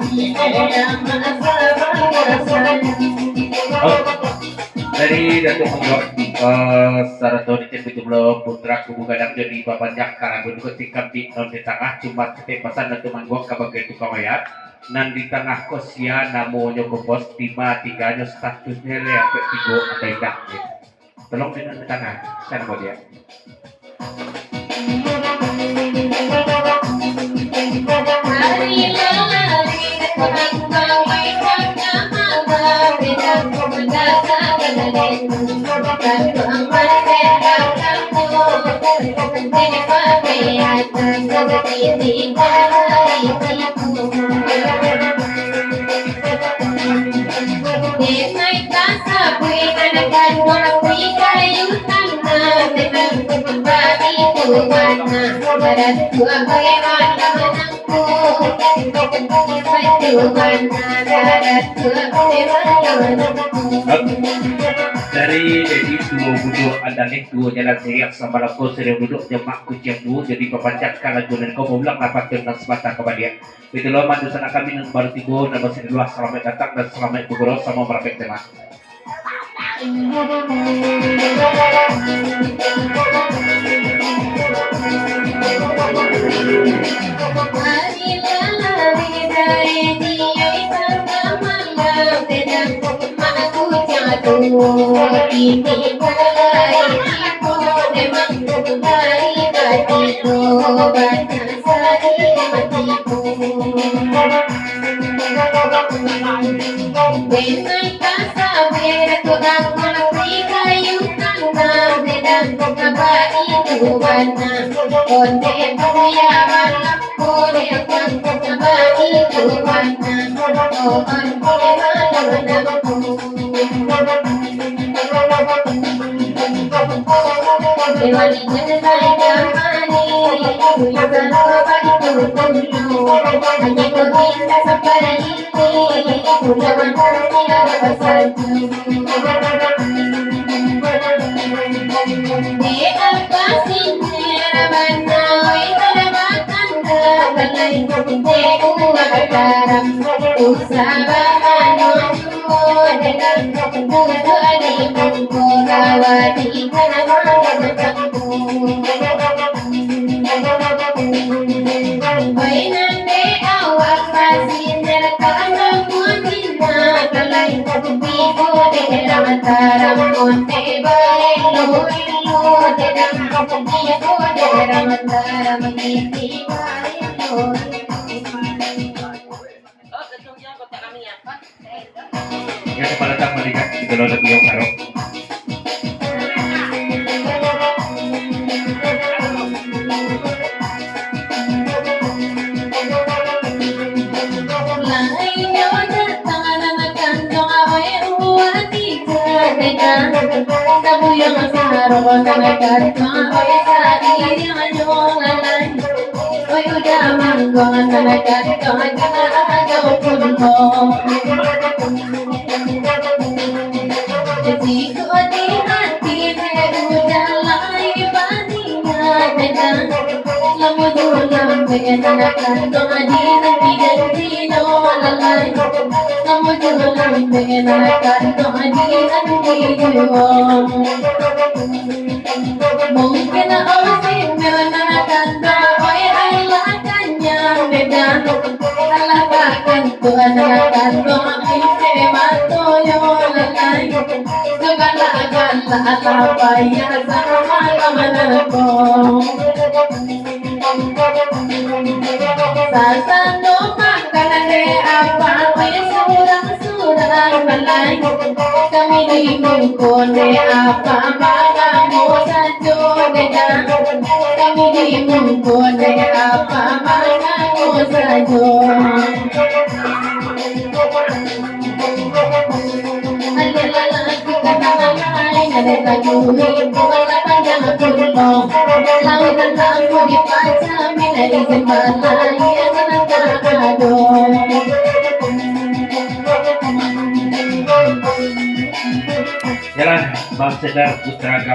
Oh, dari Datuk Menggok Saratoni Cendukulo Putra Kubu Gadang jadi babanyak kalagun ketika di di tengah cuma setiap pesan Datuk Menggok kabagai tukang wayat nan di tengah kosia namo nyoko pos tiga tiganya statusnya le sampai tiga ada indah tolong di tengah sana kau dia dari dua duduk ada nih dua jalan seriak sama laku sering duduk jemak kucing dua jadi pepanjat kalagunan kau pulang dapat tentang semata kepada dia itu loh mandu sana kami nan baru tiba dan masih di luar selamat datang dan selamat bergurau sama merapek tema ya kepala tak melihat itu loh lebih yang karo mungkin kami dimungkone apa magamu sajo dedang kami dimungkone apa magamu sajo alilalaku katangalai naleta juhi wala panjang pulong lautan lampu di paca mina izin balai anakado jalan Bang Sedar Putra